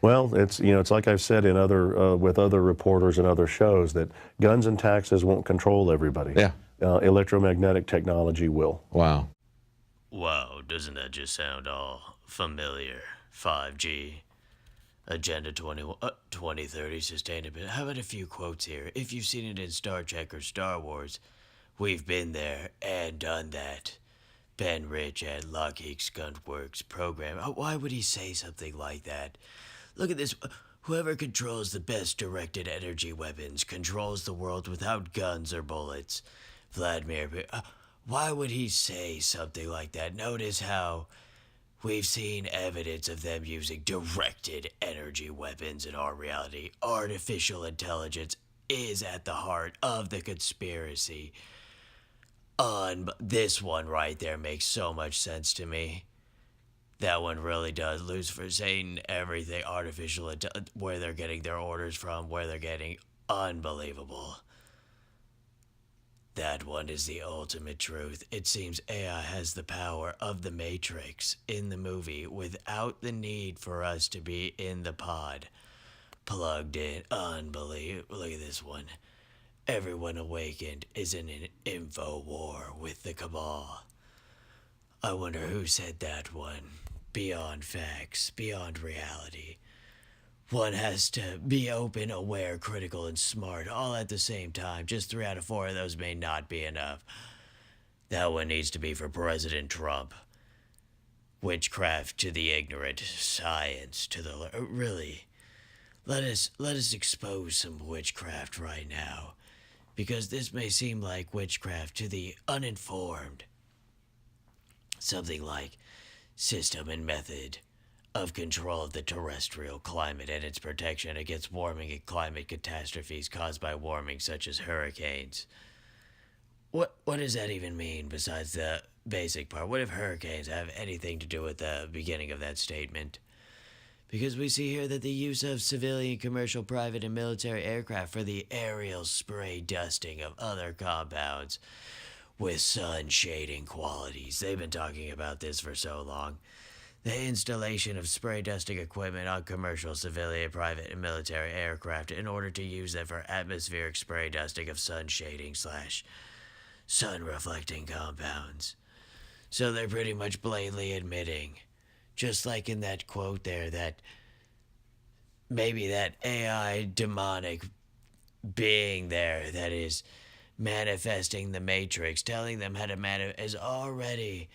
Well, it's like I've said in other with other reporters and other shows that guns and taxes won't control everybody. Yeah. Electromagnetic technology will. Wow. Wow, doesn't that just sound all familiar? 5G, Agenda 2030 sustainability. How about a few quotes here? If you've seen it in Star Trek or Star Wars, we've been there and done that. Ben Rich at Lockheed Skunk Works program. Why would he say something like that? Look at this. Whoever controls the best directed energy weapons controls the world without guns or bullets. Vladimir. Why would he say something like that? Notice how we've seen evidence of them using directed energy weapons in our reality. Artificial intelligence is at the heart of the conspiracy. This one right there makes so much sense to me. That one really does. Lucifer, Satan, everything, artificial, where they're getting their orders from, where they're getting, unbelievable. That one is the ultimate truth. It seems AI has the power of the Matrix in the movie without the need for us to be in the pod. Plugged in. Unbelievable. Look at this one. Everyone awakened is in an info war with the cabal. I wonder who said that one. Beyond facts, beyond reality. One has to be open, aware, critical, and smart all at the same time. Just 3 out of 4 of those may not be enough. That one needs to be for President Trump. Witchcraft to the ignorant, science to the... Really, let us expose some witchcraft right now. Because this may seem like witchcraft to the uninformed. Something like system and method of control of the terrestrial climate and its protection against warming and climate catastrophes caused by warming, such as hurricanes. What does that even mean besides the basic part? What if hurricanes have anything to do with the beginning of that statement? Because we see here that the use of civilian, commercial, private, and military aircraft for the aerial spray dusting of other compounds with sun shading qualities. They've been talking about this for so long. The installation of spray dusting equipment on commercial, civilian, private, and military aircraft in order to use them for atmospheric spray dusting of sun shading / sun reflecting compounds. So they're pretty much blatantly admitting, just like in that quote there, that maybe that AI demonic being there that is manifesting the Matrix, telling them how to has already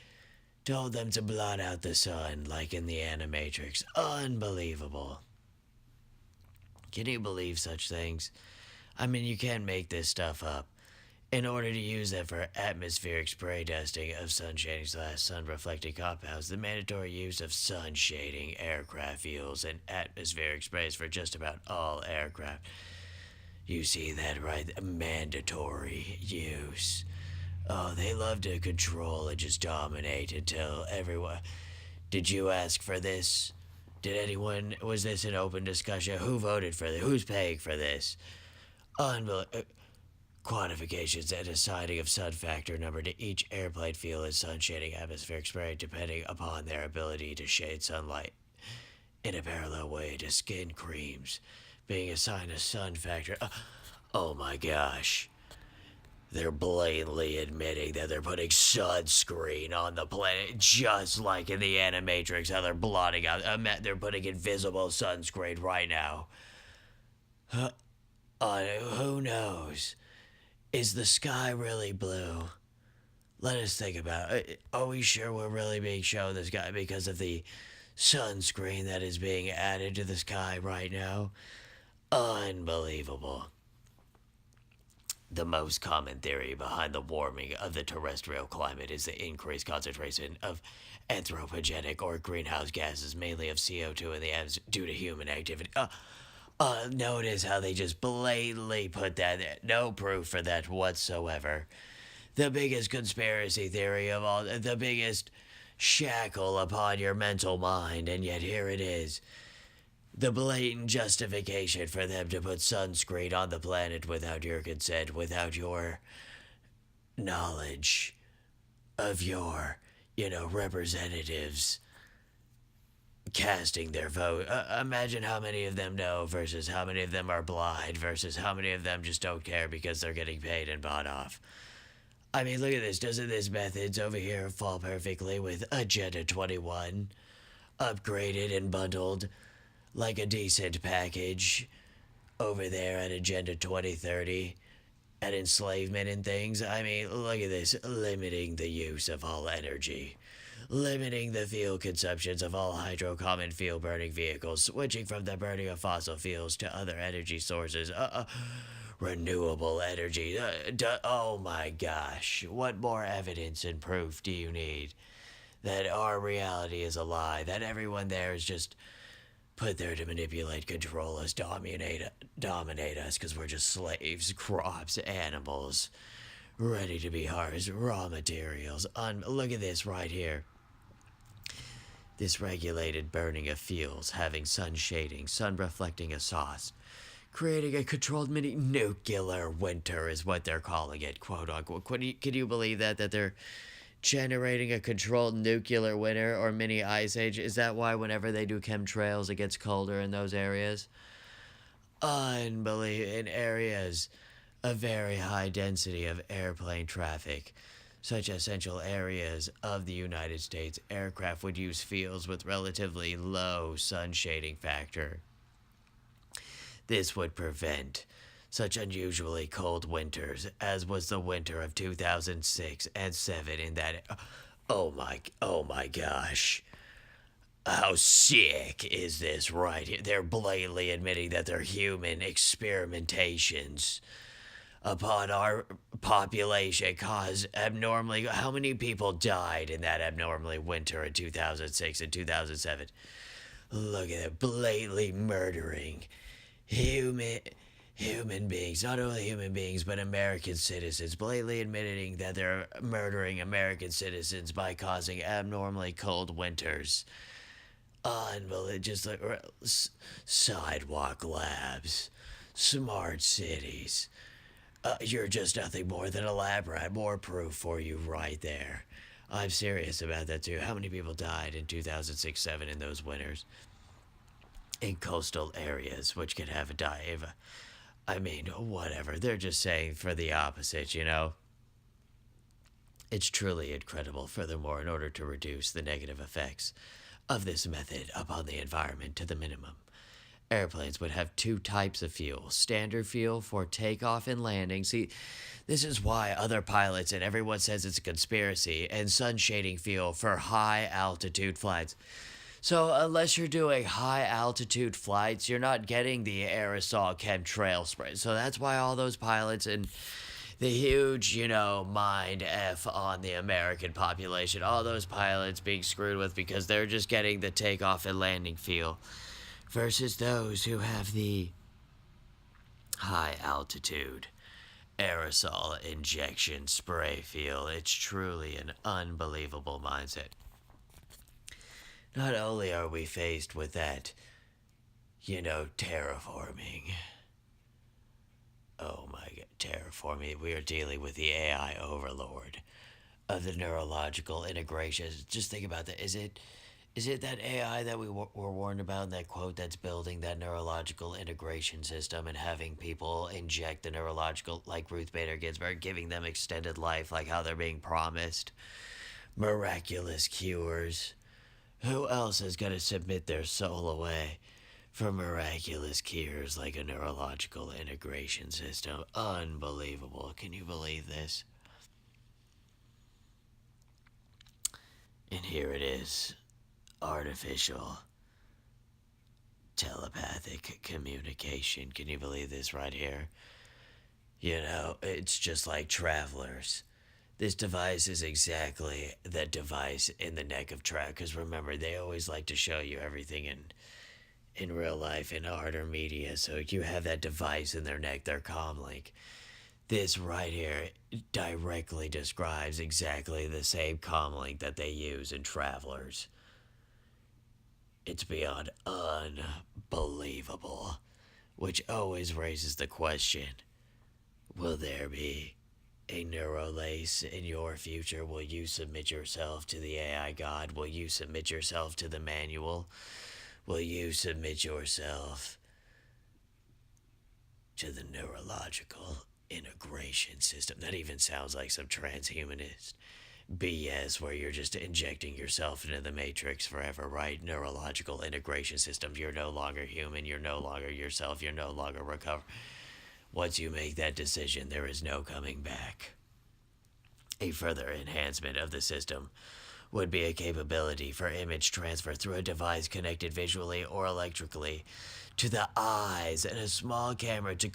told them to blot out the sun, like in the Animatrix. Unbelievable. Can you believe such things? I mean, you can't make this stuff up. In order to use them for atmospheric spray dusting of sun shading / sun reflecting compounds, the mandatory use of sun shading aircraft fuels and atmospheric sprays for just about all aircraft. You see that, right? Mandatory use. Oh, they love to control and just dominate until everyone... Did you ask for this? Did anyone... Was this an open discussion? Who voted for this? Who's paying for this? Unbelievable. Quantifications and assigning of sun factor number to each airplane fuel and sun shading atmospheric spray depending upon their ability to shade sunlight in a parallel way to skin creams being assigned a sun factor. Oh my gosh. They're blatantly admitting that they're putting sunscreen on the planet, just like in the Animatrix, how they're blotting out. They're putting invisible sunscreen right now. Who knows? Is the sky really blue? Let us think about it. Are we sure we're really being shown the sky because of the sunscreen that is being added to the sky right now? Unbelievable. The most common theory behind the warming of the terrestrial climate is the increased concentration of anthropogenic or greenhouse gases, mainly of CO2 in the atmosphere due to human activity. Notice how they just blatantly put that there. No proof for that whatsoever. The biggest conspiracy theory of all, the biggest shackle upon your mental mind, and yet here it is. The blatant justification for them to put sunscreen on the planet without your consent, without your knowledge of your, representatives casting their vote. Imagine how many of them know versus how many of them are blind versus how many of them just don't care because they're getting paid and bought off. I mean, look at this. Doesn't this methods over here fall perfectly with Agenda 21? Upgraded and bundled like a decent package over there at Agenda 2030 at enslavement and things. I mean, look at this. Limiting the use of all energy. Limiting the fuel consumptions of all hydrocarbon fuel burning vehicles, switching from the burning of fossil fuels to other energy sources. Renewable energy. Oh my gosh. What more evidence and proof do you need that our reality is a lie? That everyone there is just put there to manipulate, control us, dominate us because we're just slaves, crops, animals, ready to be harvested, raw materials. Look at this right here. This regulated burning of fuels, having sun shading, sun reflecting exhaust, creating a controlled mini nuclear winter is what they're calling it, quote unquote. Can you believe that they're generating a controlled nuclear winter or mini ice age? Is that why whenever they do chemtrails it gets colder in those areas? Unbelievable. In areas of very high density of airplane traffic, such essential areas of the United States, aircraft would use fields with relatively low sun shading factor. This would prevent such unusually cold winters as was the winter of 2006 and 7 in that. Oh my gosh. How sick is this right here? They're blatantly admitting that they're human experimentations upon our population cause abnormally. How many people died in that abnormally winter in 2006 and 2007? Look at it, blatantly murdering human beings, not only human beings, but American citizens, blatantly admitting that they're murdering American citizens by causing abnormally cold winters. Unbelievable, just like sidewalk labs, smart cities. You're just nothing more than a lab rat. More proof for you right there. I'm serious about that too. How many people died in 2006-7 in those winters? In coastal areas, which could have a dive. I mean, whatever. They're just saying for the opposite, you know? It's truly incredible. Furthermore, in order to reduce the negative effects of this method upon the environment to the minimum, airplanes would have two types of fuel. Standard fuel for takeoff and landing. See, this is why other pilots and everyone says it's a conspiracy, and sun shading fuel for high altitude flights. So unless you're doing high altitude flights, you're not getting the aerosol chemtrail spray. So that's why all those pilots and the huge, mind F on the American population, all those pilots being screwed with because they're just getting the takeoff and landing feel versus those who have the high altitude aerosol injection spray feel. It's truly an unbelievable mindset. Not only are we faced with that, terraforming. Oh my god, terraforming. We are dealing with the AI overlord of the neurological integrations. Just think about that. Is it that AI that we were warned about in that quote that's building that neurological integration system and having people inject the neurological, like Ruth Bader Ginsburg, giving them extended life, like how they're being promised miraculous cures? Who else is going to submit their soul away for miraculous cures like a neurological integration system? Unbelievable. Can you believe this? And here it is. Artificial telepathic communication. Can you believe this right here? It's just like travelers. This device is exactly that device in the neck of track. Because remember, they always like to show you everything in real life, in art or media. So you have that device in their neck, their comlink. This right here directly describes exactly the same comlink that they use in travelers. It's beyond unbelievable. Which always raises the question, will there be a neurolace in your future? Will you submit yourself to the AI god? Will you submit yourself to the manual? Will you submit yourself to the neurological integration system? That even sounds like some transhumanist BS where you're just injecting yourself into the matrix forever, right? Neurological integration system. You're no longer human. You're no longer yourself. You're no longer recover. Once you make that decision, there is no coming back. A further enhancement of the system would be a capability for image transfer through a device connected visually or electrically to the eyes and a small camera to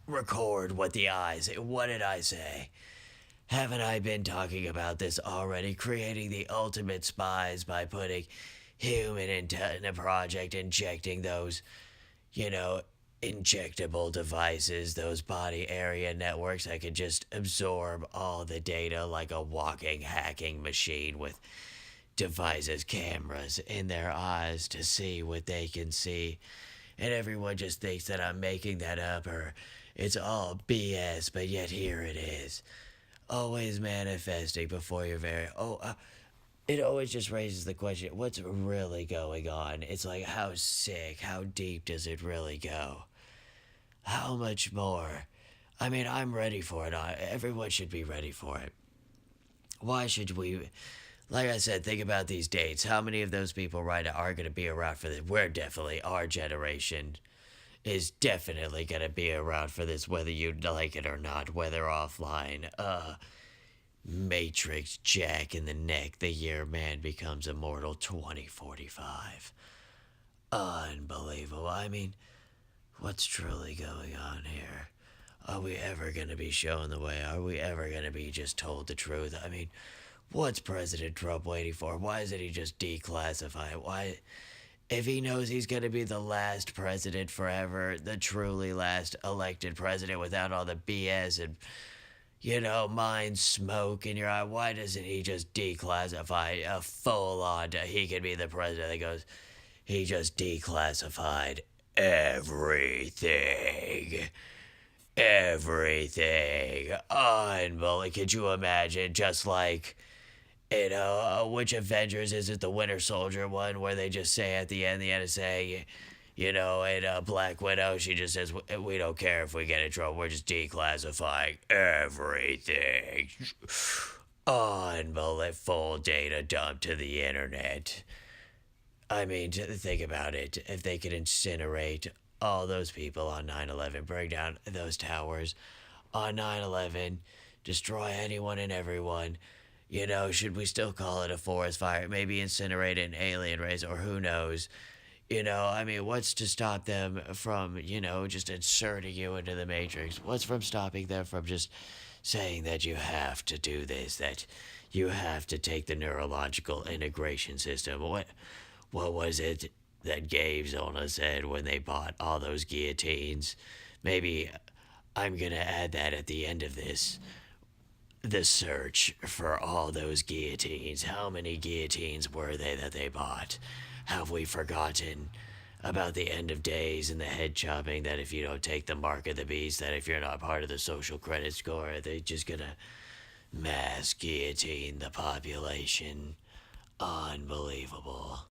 record what the eyes. What did I say? Haven't I been talking about this already? Creating the ultimate spies by putting human in a project, injecting those, you know, injectable devices, those body area networks that could just absorb all the data like a walking hacking machine with devices, cameras in their eyes to see what they can see. And everyone just thinks that I'm making that up or it's all BS, but yet here it is. Always manifesting before your very it always just raises the question, what's really going on? It's like, how sick, how deep does it really go? How much more? I mean, I'm ready for it. Everyone should be ready for it. Why should we? Like I said, think about these dates. How many of those people right are going to be around for this? We're definitely, our generation is definitely going to be around for this, whether you like it or not, whether offline. Matrix Jack in the neck, the year man becomes immortal 2045. Unbelievable. I mean, what's truly going on here? Are we ever going to be shown the way? Are we ever going to be just told the truth? I mean, what's President Trump waiting for? Why isn't he just declassify? Why, if he knows he's going to be the last president forever, the truly last elected president without all the BS and, mind smoke in your eye, why doesn't he just declassify a full on, he could be the president that goes, he just declassified everything. Everything. Unbelievable. Could you imagine just like, which Avengers is it? The Winter Soldier one where they just say at the end of saying, and Black Widow, she just says, we don't care if we get in trouble. We're just declassifying everything. Unbelievable. Full data dumped to the internet. I mean, think about it. If they could incinerate all those people on 9/11, bring down those towers on 9/11, destroy anyone and everyone, should we still call it a forest fire? Maybe incinerate an alien race, or who knows? I mean, what's to stop them from, just inserting you into the Matrix? What's from stopping them from just saying that you have to do this, that you have to take the neurological integration system? What was it that Gabe Zona said when they bought all those guillotines? Maybe I'm gonna add that at the end of this. The search for all those guillotines. How many guillotines were they that they bought? Have we forgotten about the end of days and the head chopping, that if you don't take the mark of the beast, that if you're not part of the social credit score, they're just gonna mass guillotine the population? Unbelievable.